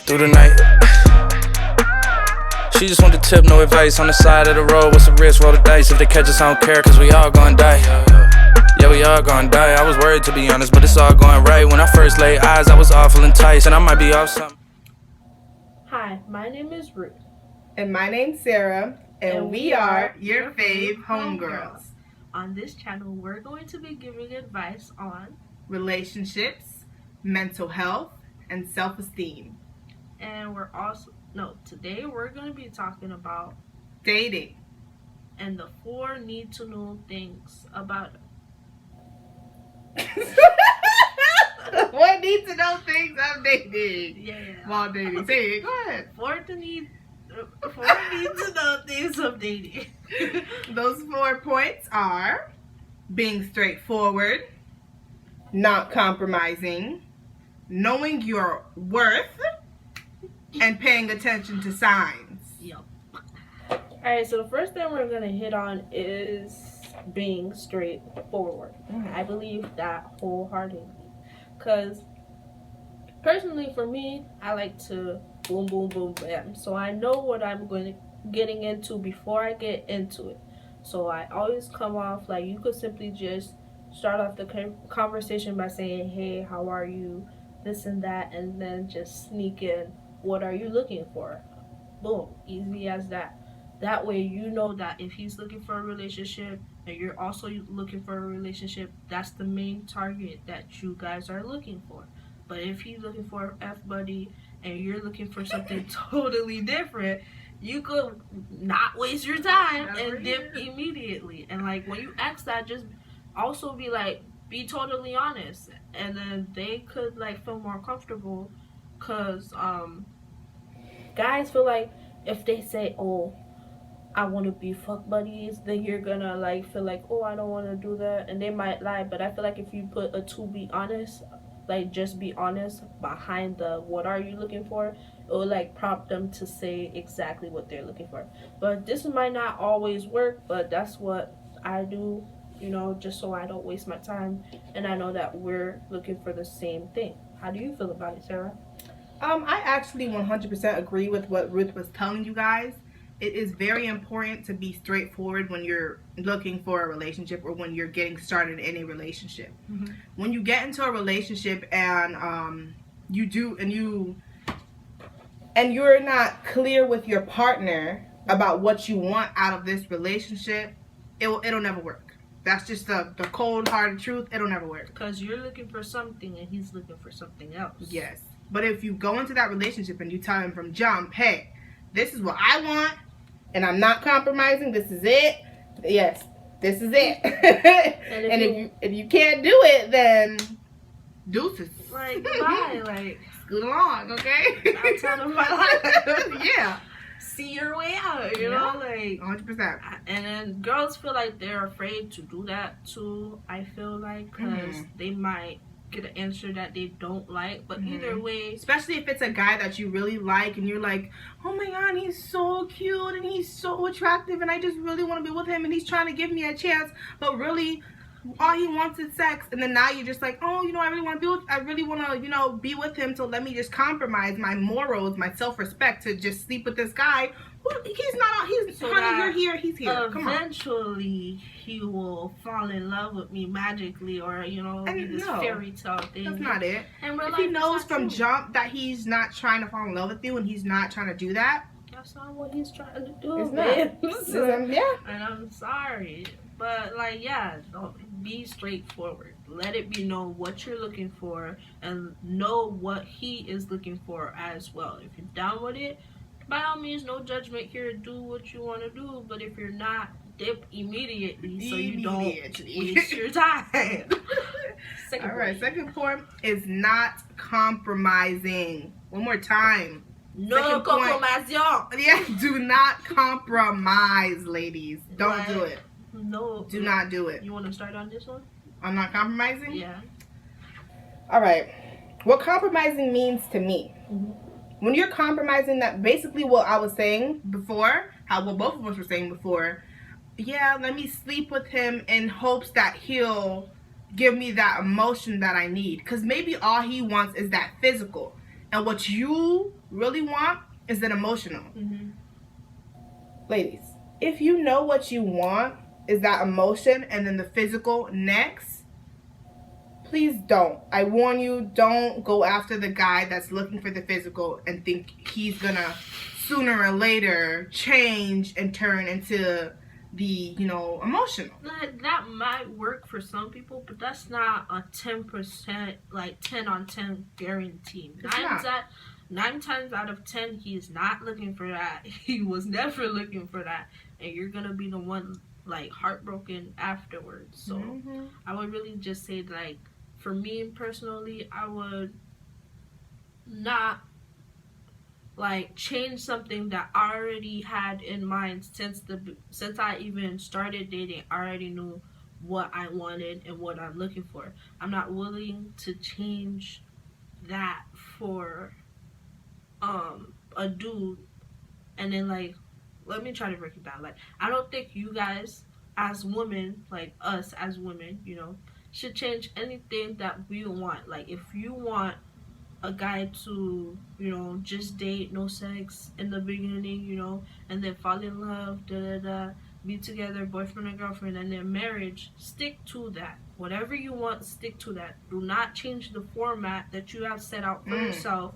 through the night. She just want the tip, no advice. On the side of the road, what's the risk? Roll the dice. If they catch us, I don't care, cause we all gon' die. Yeah, we all gon' die. I was worried to be honest, but it's all going right. When I first laid eyes, I was awful enticed, and I might be off something. Hi, my name is Ruth. And my name's Sarah, and we are Your Fave Homegirls. On this channel, we're going to be giving advice on relationships, mental health, and self-esteem. And today we're going to be talking about dating and the 4 need to know things about it. What need to know things of dating? Yeah. While dating. Say it. Go ahead. 4 need to know things of dating. Those 4 points are being straightforward, not compromising, knowing your worth, and paying attention to signs. Yep. Alright, so the first thing we're going to hit on is being straightforward. I believe that wholeheartedly. Because personally for me, I like to boom, boom, boom, bam. So I know what I'm getting into before I get into it. So I always come off like you could simply just start off the conversation by saying, hey, how are you? This and that, and then just sneak in, what are you looking for? Boom, easy as that. That way you know that if he's looking for a relationship and you're also looking for a relationship, that's the main target that you guys are looking for. But if he's looking for an F-buddy and you're looking for something totally different, you could not waste your time and dip immediately. And like when you ask that, just also be like, be totally honest, and then they could like feel more comfortable. Cause guys feel like if they say, oh, I want to be fuck buddies, then you're gonna like feel like, oh, I don't want to do that, and they might lie. But I feel like if you put a to be honest, like just be honest behind the what are you looking for, it will like prompt them to say exactly what they're looking for. But this might not always work, but that's what I do, you know, just so I don't waste my time and I know that we're looking for the same thing. How do you feel about it, Sarah? I actually 100% agree with what Ruth was telling you guys. It is very important to be straightforward when you're looking for a relationship or when you're getting started in a relationship. Mm-hmm. When you get into a relationship and you're not clear with your partner about what you want out of this relationship, it'll never work. That's just the cold-hearted truth. It'll never work. Because you're looking for something and he's looking for something else. Yes. But if you go into that relationship and you tell him from jump, hey, this is what I want, and I'm not compromising, this is it. Yes, this is it. And if you can't do it, then deuces. Like, goodbye. Like, scoot along, okay? Outside of my life. Yeah. See your way out, you know, like 100%. And then girls feel like they're afraid to do that too. I feel like because they might get an answer that they don't like, but either way, especially if it's a guy that you really like and you're like, oh my god, he's so cute and he's so attractive and I just really want to be with him and he's trying to give me a chance, but really all he wants is sex. And then now you're just like, oh, you know, I really want to, you know, be with him, so let me just compromise my morals, my self-respect to just sleep with this guy. Well, he's so honey, you're here, he's here. Eventually he will fall in love with me magically, or you know, be this fairy tale thing. That's not it. And if he knows from jump that he's not trying to fall in love with you and he's not trying to do that, that's not what he's trying to do. It's not. Yeah. And I'm sorry, but like, yeah, don't be straightforward. Let it be known what you're looking for and know what he is looking for as well. If you're down with it, by all means, no judgment here. Do what you want to do, but if you're not, dip immediately so you don't waste your time. Second point is not compromising. One more time. No compromise. Yeah, do not compromise, ladies. Don't do it. No. Do not do it. You want to start on this one? I'm not compromising? Yeah. Alright. What compromising means to me. When you're compromising, that basically what I was saying before, what both of us were saying before, yeah, let me sleep with him in hopes that he'll give me that emotion that I need. Because maybe all he wants is that physical. and what you really want is then emotional. Mm-hmm. Ladies, if you know what you want is that emotion and then the physical next, please don't. I warn you, don't go after the guy that's looking for the physical and think he's gonna sooner or later change and turn into the, emotional. That might work for some people, but that's not a 10%, like 10 on 10 guarantee. Nine times out of 10, he's not looking for that. He was never looking for that. And you're going to be the one, like, heartbroken afterwards. So I would really just say, like, for me personally, I would not, like, change something that I already had in mind since I even started dating. I already knew what I wanted and what I'm looking for. I'm not willing to change that for a dude. And then, like, let me try to break it down. Like, I don't think you guys as women, like us as women, should change anything that we want. Like, if you want a guy to, just date, no sex in the beginning, and then fall in love, be together, boyfriend and girlfriend, and then marriage, stick to that. Whatever you want, stick to that. Do not change the format that you have set out for yourself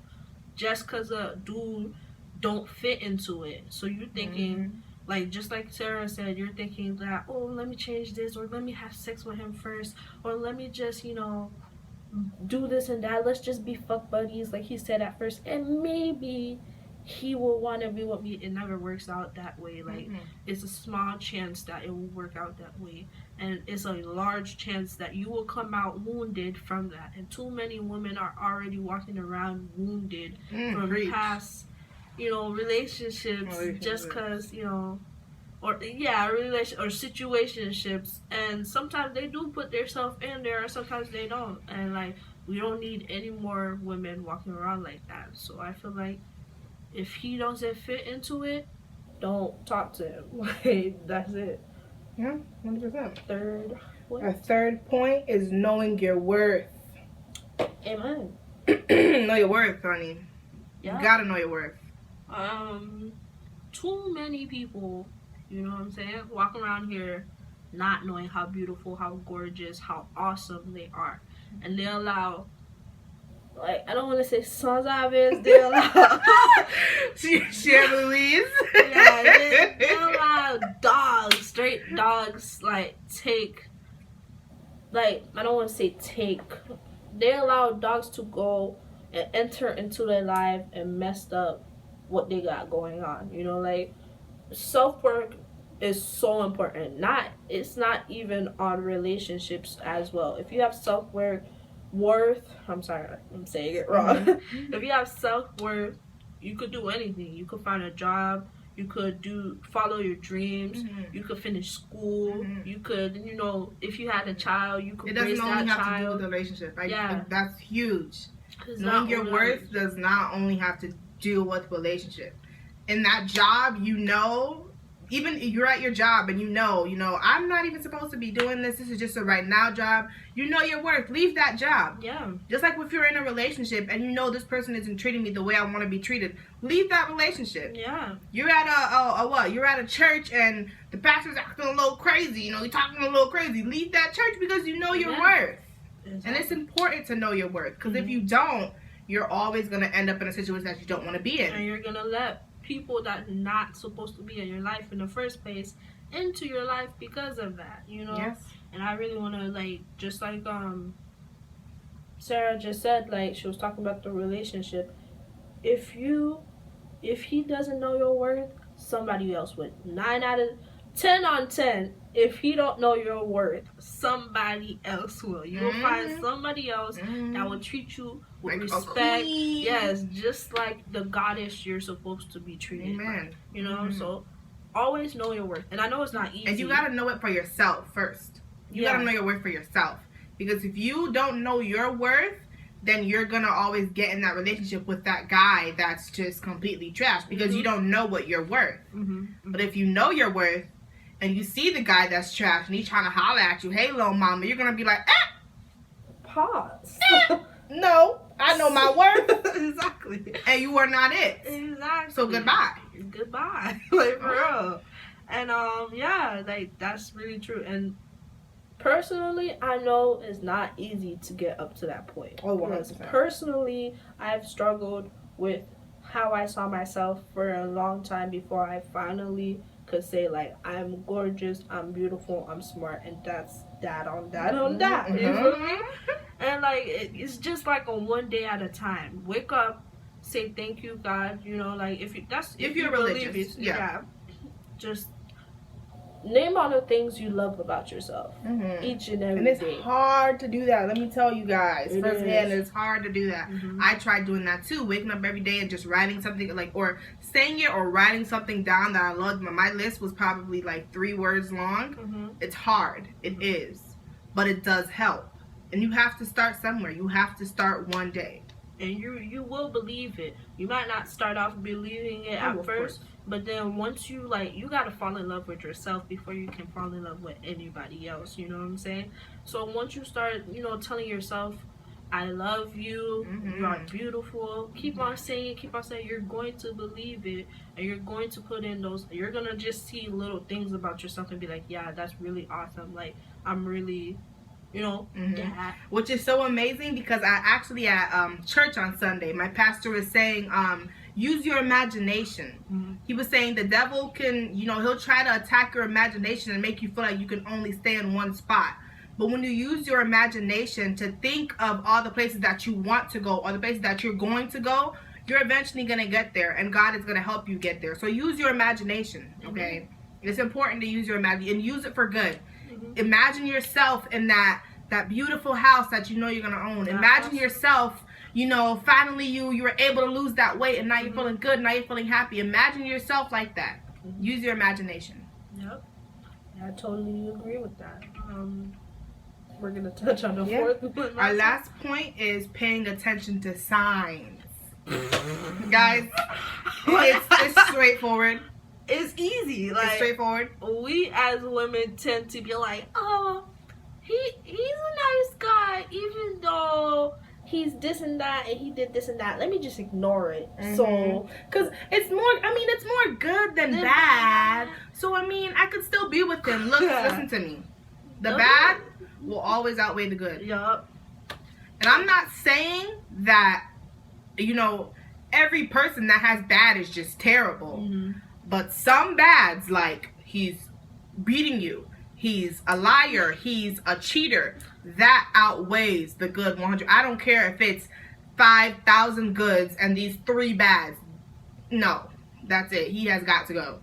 just because a dude don't fit into it. So you're thinking, like, just like Sarah said, you're thinking that, oh, let me change this, or let me have sex with him first, or let me just, do this and that. Let's just be fuck buddies, like he said at first, and maybe he will want to be with me. It never works out that way. Like, it's a small chance that it will work out that way, and it's a large chance that you will come out wounded from that. And too many women are already walking around wounded from past, relationships, just because, or situationships, and sometimes they do put themselves in there, or sometimes they don't, and like, we don't need any more women walking around like that. So I feel like if he doesn't fit into it, don't talk to him. Like, that's it. Yeah, 100%. A third point is knowing your worth. Amen. Know your worth, honey. Yeah. You gotta know your worth. Too many people, you know what I'm saying, walk around here not knowing how beautiful, how gorgeous, how awesome they are. And they allow, like, I don't want to say sans avis, they allow Cher Louise. Yeah, they allow dogs, straight dogs, like, I don't want to say take, they allow dogs to go and enter into their life and messed up what they got going on. Like, self-work is so important. It's not even on relationships as well. If you have self-worth, I'm sorry, I'm saying it wrong. If you have self-worth, you could do anything. You could find a job, you could follow your dreams, you could finish school, you could, if you had a child, you could raise that child. It doesn't only have to do with the relationship. That's huge. Knowing your worth does not only have to deal with relationship. In that job, even you're at your job and I'm not even supposed to be doing this. This is just a right now job. You know your worth. Leave that job. Yeah. Just like if you're in a relationship and this person isn't treating me the way I want to be treated, leave that relationship. Yeah. You're at You're at a church and the pastor's acting a little crazy. You're talking a little crazy. Leave that church because you know your worth. Exactly. And it's important to know your worth, because if you don't, you're always going to end up in a situation that you don't want to be in. And you're going to let people that not supposed to be in your life in the first place into your life because of that, Yes. And I really want to, like, just like Sarah just said, like, she was talking about the relationship. If he doesn't know your worth, somebody else would. 9 out of 10 on 10, if he don't know your worth, somebody else will. You will find somebody else that will treat you with like respect. Yes, just like the goddess you're supposed to be treated. Amen. By. So always know your worth. And I know it's not easy. And you gotta know it for yourself first. You gotta know your worth for yourself. Because if you don't know your worth, then you're gonna always get in that relationship with that guy that's just completely trash, because you don't know what you're worth. But if you know your worth, and you see the guy that's trash and he's trying to holler at you, hey, little mama, you're going to be like, pause. No, I know my worth. Exactly. And you are not it. Exactly. So goodbye. Goodbye. Like, for real. And yeah, like, that's really true. And personally, I know it's not easy to get up to that point. Oh, Because 100%. personally, I've struggled with how I saw myself for a long time before I finally could say, like, I'm gorgeous, I'm beautiful, I'm smart, and that's that on that on that. You feel me? And like, it's just like a one day at a time. Wake up, say thank you, God. You know, like, if you're believe religious, it, yeah. just name all the things you love about yourself each and every day. And it's hard to do that. Let me tell you guys, It firsthand, is. it's hard to do that. I tried doing that too, waking up every day and just writing something, like, or saying it or writing something down that I loved. My list was probably like 3 words long. It's hard. It is. But it does help. And you have to start somewhere. You have to start one day. And you will believe it. You might not start off believing it at first, but then once you, like, you gotta fall in love with yourself before you can fall in love with anybody else. You know what I'm saying? So once you start, you know, telling yourself, I love you, you are beautiful, keep on saying it, you're going to believe it, and you're going to put in those, you're gonna just see little things about yourself and be like, yeah, that's really awesome. Like, I'm really, you know, that. Which is so amazing, because I actually at church on Sunday, my pastor was saying, use your imagination. He was saying the devil can, you know, he'll try to attack your imagination and make you feel like you can only stay in one spot. But when you use your imagination to think of all the places that you want to go or the places that you're going to go, you're eventually going to get there, and God is going to help you get there. So use your imagination, okay? It's important to use your imagination and use it for good. Imagine yourself in that beautiful house that you know you're going to own. Imagine yourself, you know, finally you were able to lose that weight, and now you're feeling good, now you're feeling happy. Imagine yourself like that. Use your imagination. Yep. I totally agree with that. We're going to touch on the fourth one. Our last point is paying attention to signs. Guys, it's straightforward. It's easy. Like, it's straightforward. We as women tend to be like, oh, he's a nice guy, even though he's this and that and he did this and that. Let me just ignore it. So, because it's more good than bad. So, I mean, I could still be with him. Look, listen to me. The bad will always outweigh the good. Yup. And I'm not saying that, you know, every person that has bad is just terrible. But some bads, like, he's beating you, he's a liar, he's a cheater, that outweighs the good 100. I don't care if it's 5,000 goods and these 3 bads. No, that's it. He has got to go.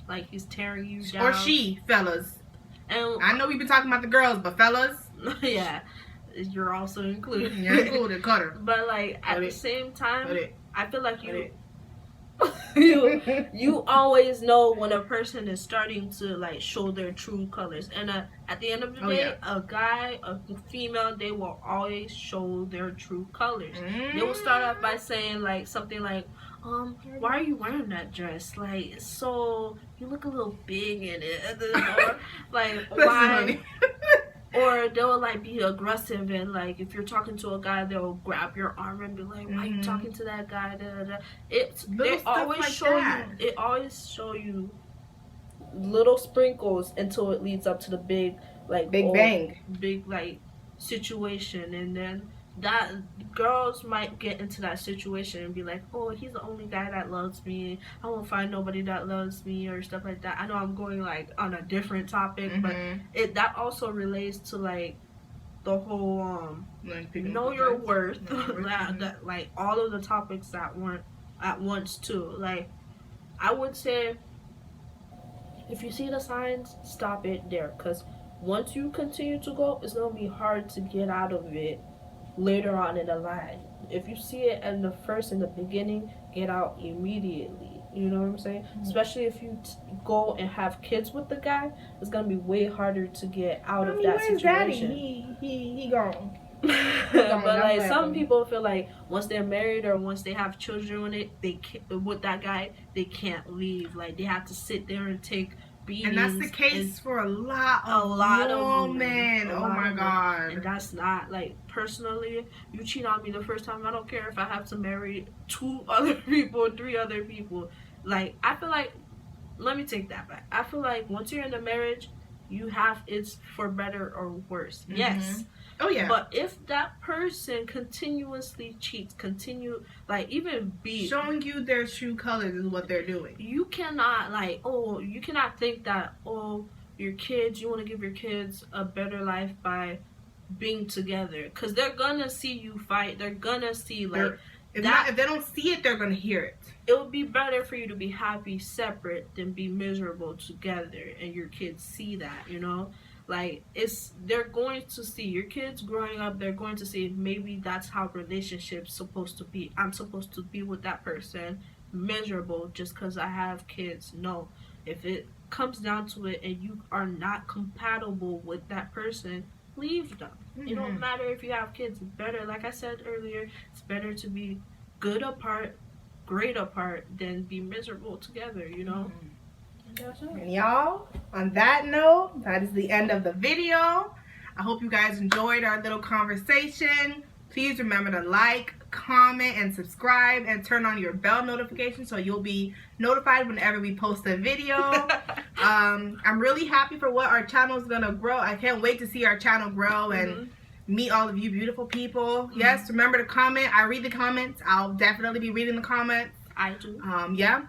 Like, he's tearing you down. Or she, fellas. And I know we've been talking about the girls, but fellas. Yeah, you're also included. You're included, cut her. But, like, at the same time, I feel like you always know when a person is starting to, like, show their true colors. And at the end of the day, a guy, a female, they will always show their true colors. They will start off by saying, like, something like, why are you wearing that dress? Like, so you look a little big in it. Or, like, why? Or they'll, like, be aggressive, and, like, if you're talking to a guy, they'll grab your arm and be like, why are you talking to that guy? They always show you. It always show you little sprinkles until it leads up to the big, like, bang, big, like, situation. And then that girls might get into that situation and be like, oh, he's the only guy that loves me, I won't find nobody that loves me, or stuff like that. I know I'm going, like, on a different topic, but that also relates to, like, the whole know your worth, that, like, all of the topics that weren't at once too. Like, I would say, if you see the signs, stop it there, because once you continue to go, it's gonna be hard to get out of it later on in the line. If you see it in the beginning, get out immediately. You know what I'm saying? Especially if you go and have kids with the guy, it's gonna be way harder to get out of that situation. Daddy? He gone. But, like, some people feel like once they're married or once they have children with that guy, they can't leave. Like, they have to sit there and take beatings. And that's the case for a lot of women. Oh my God. And that's not, like, personally, you cheat on me the first time, I don't care if I have to marry 2 other people, 3 other people. Like, I feel like, let me take that back. I feel like once you're in a marriage, it's for better or worse. Mm-hmm. Yes. Oh yeah. But if that person continuously cheats, even showing you their true colors is what they're doing. You cannot you cannot think that, your kids, you want to give your kids a better life by being together, because they're gonna see you fight. They're gonna see if they don't see it, they're gonna hear it. It would be better for you to be happy separate than be miserable together, and your kids see that, they're going to see your kids growing up. They're going to see maybe that's how relationships supposed to be. I'm supposed to be with that person miserable just because I have kids. No, if it comes down to it and you are not compatible with that person, leave them. It don't matter if you have kids. It's better, like I said earlier, it's better to be good apart, great apart, than be miserable together, And y'all, on that note, that is the end of the video. I hope you guys enjoyed our little conversation. Please remember to like, comment, and subscribe, and turn on your bell notification so you'll be notified whenever we post a video. I'm really happy for what our channel is gonna grow. I can't wait to see our channel grow and meet all of you beautiful people. Yes, remember to comment. I read the comments. I'll definitely be reading the comments. I do. Yeah.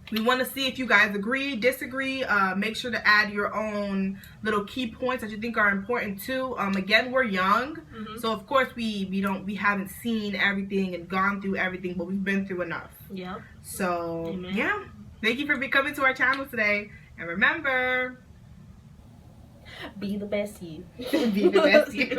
We want to see if you guys agree, disagree. Make sure to add your own little key points that you think are important too. Again, we're young, so of course we haven't seen everything and gone through everything, but we've been through enough. Yeah. So yeah, thank you for coming to our channel today, and remember, be the best you. Be the best you.